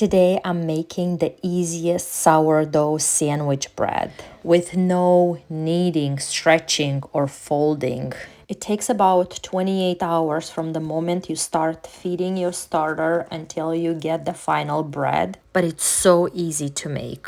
Today I'm making the easiest sourdough sandwich bread with no kneading, stretching, or folding. It takes about 28 hours from the moment you start feeding your starter until you get the final bread, but it's so easy to make.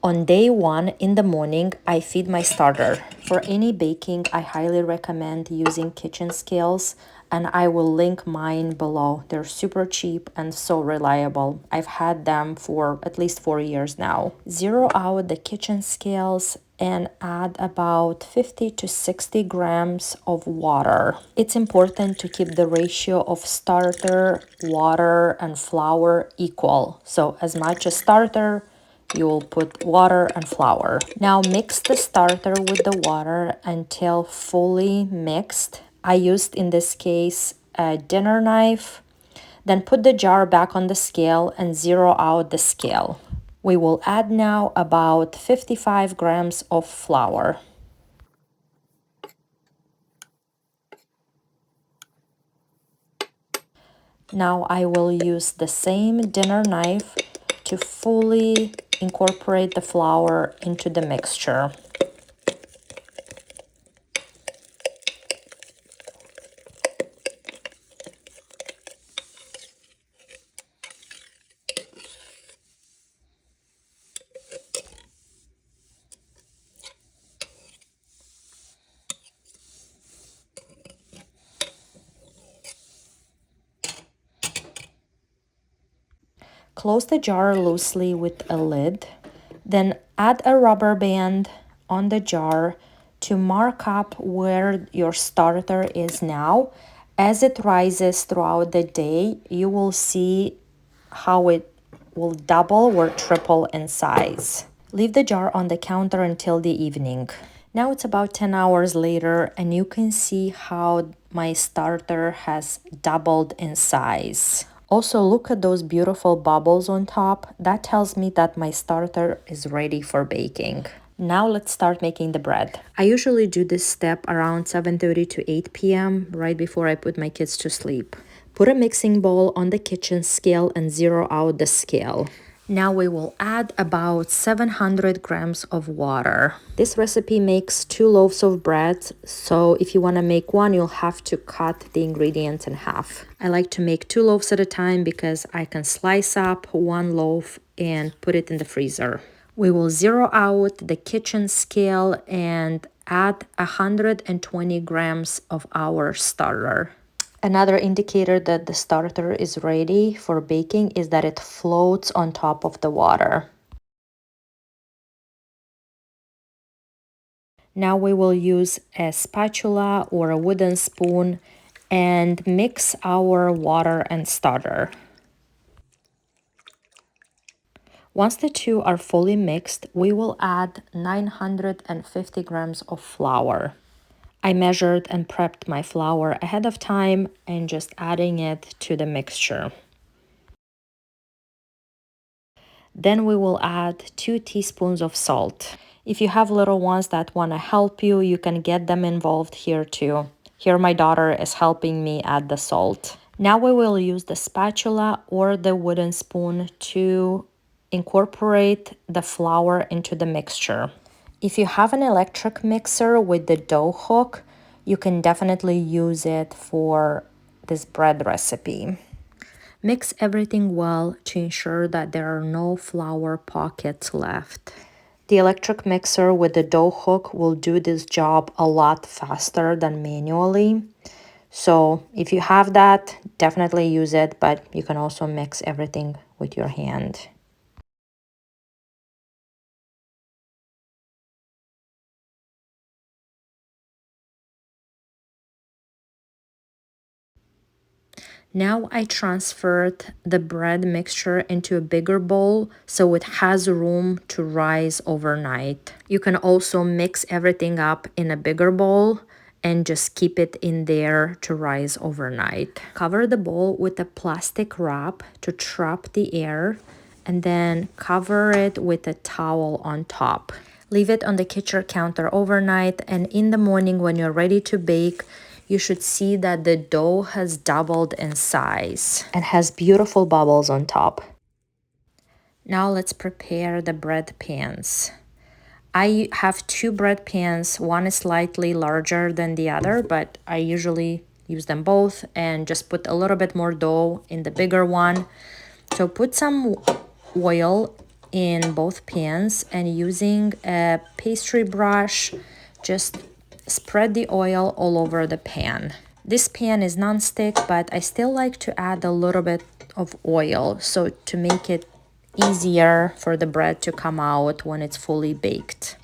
On day one in the morning, I feed my starter. For any baking, I highly recommend using kitchen scales, and I will link mine below. They're super cheap and so reliable. I've had them for at least 4 years now. Zero out the kitchen scales and add about 50 to 60 grams of water. It's important to keep the ratio of starter, water, and flour equal. So as much as starter, you will put water and flour. Now mix the starter with the water until fully mixed. I used in this case a dinner knife. Then put the jar back on the scale and zero out the scale. We will add now about 55 grams of flour. Now I will use the same dinner knife to fully incorporate the flour into the mixture. Close the jar loosely with a lid, then add a rubber band on the jar to mark up where your starter is now. As it rises throughout the day, you will see how it will double or triple in size. Leave the jar on the counter until the evening. Now it's about 10 hours later and you can see how my starter has doubled in size. Also, look at those beautiful bubbles on top. That tells me that my starter is ready for baking. Now let's start making the bread. I usually do this step around 7:30 to 8 p.m. right before I put my kids to sleep. Put a mixing bowl on the kitchen scale and zero out the scale. Now we will add about 700 grams of water. This recipe makes 2 loaves of bread, so if you want to make one, you'll have to cut the ingredients in half. I like to make 2 loaves at a time because I can slice up 1 loaf and put it in the freezer. We will zero out the kitchen scale and add 120 grams of our starter. Another indicator that the starter is ready for baking is that it floats on top of the water. Now we will use a spatula or a wooden spoon and mix our water and starter. Once the two are fully mixed, we will add 950 grams of flour. I measured and prepped my flour ahead of time and just adding it to the mixture. Then we will add 2 teaspoons of salt. If you have little ones that want to help you, you can get them involved here too. Here my daughter is helping me add the salt. Now we will use the spatula or the wooden spoon to incorporate the flour into the mixture. If you have an electric mixer with the dough hook, you can definitely use it for this bread recipe. Mix everything well to ensure that there are no flour pockets left. The electric mixer with the dough hook will do this job a lot faster than manually. So if you have that, definitely use it, but you can also mix everything with your hand. Now I transferred the bread mixture into a bigger bowl so it has room to rise overnight. You can also mix everything up in a bigger bowl and just keep it in there to rise overnight. Cover the bowl with a plastic wrap to trap the air and then cover it with a towel on top. Leave it on the kitchen counter overnight, and in the morning when you're ready to bake, you should see that the dough has doubled in size and has beautiful bubbles on top. Now let's prepare the bread pans. I have two bread pans. One is slightly larger than the other, but I usually use them both and just put a little bit more dough in the bigger one. So put some oil in both pans and using a pastry brush, just spread the oil all over the pan. This pan is non-stick, but I still like to add a little bit of oil so to make it easier for the bread to come out when it's fully baked.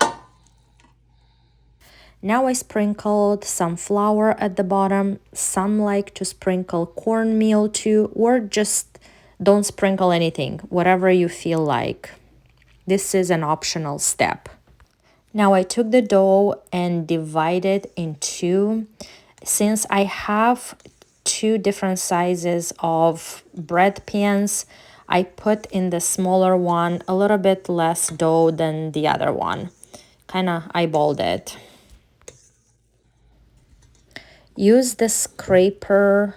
Now I sprinkled some flour at the bottom. Some like to sprinkle cornmeal too, or just don't sprinkle anything, whatever you feel like. This is an optional step. Now I took the dough and divided in two. Since I have two different sizes of bread pans, I put in the smaller one a little bit less dough than the other one. Kind of eyeballed it. Use the scraper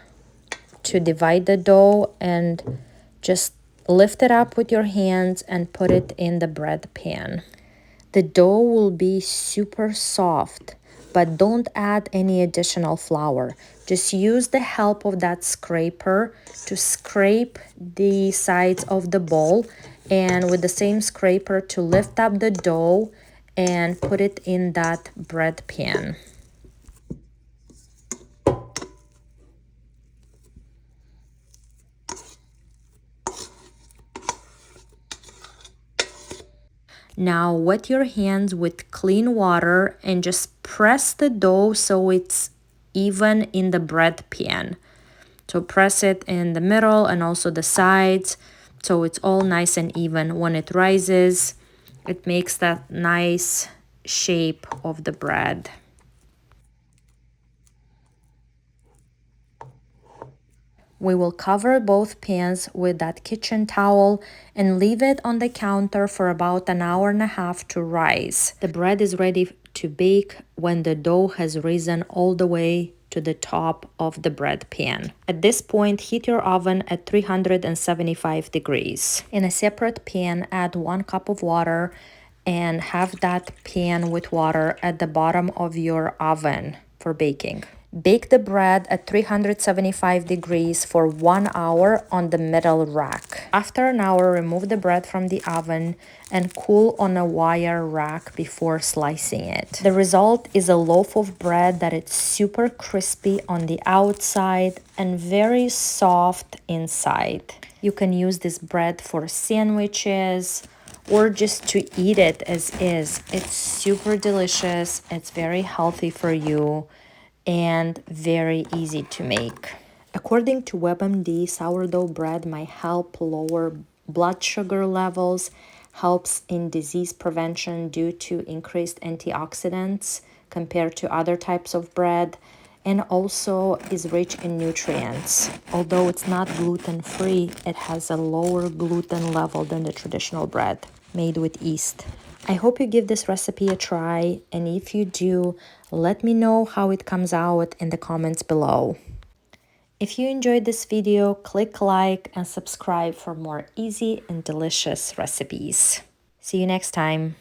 to divide the dough and just lift it up with your hands and put it in the bread pan. The dough will be super soft, but don't add any additional flour. Just use the help of that scraper to scrape the sides of the bowl, and with the same scraper to lift up the dough and put it in that bread pan. Now wet your hands with clean water and just press the dough so it's even in the bread pan. So press it in the middle and also the sides so it's all nice and even. When it rises, it makes that nice shape of the bread. We will cover both pans with that kitchen towel and leave it on the counter for about an hour and a half to rise. The bread is ready to bake when the dough has risen all the way to the top of the bread pan. At this point, heat your oven at 375 degrees. In a separate pan, add 1 cup of water and have that pan with water at the bottom of your oven for baking. Bake the bread at 375 degrees for 1 hour on the middle rack. After an hour, remove the bread from the oven and cool on a wire rack before slicing it. The result is a loaf of bread that is super crispy on the outside and very soft inside. You can use this bread for sandwiches or just to eat it as is. It's super delicious. It's very healthy for you and very easy to make. According to WebMD, sourdough bread might help lower blood sugar levels, helps in disease prevention due to increased antioxidants compared to other types of bread, and also is rich in nutrients. Although it's not gluten-free, it has a lower gluten level than the traditional bread made with yeast. I hope you give this recipe a try, and if you do, let me know how it comes out in the comments below. If you enjoyed this video, click like and subscribe for more easy and delicious recipes. See you next time.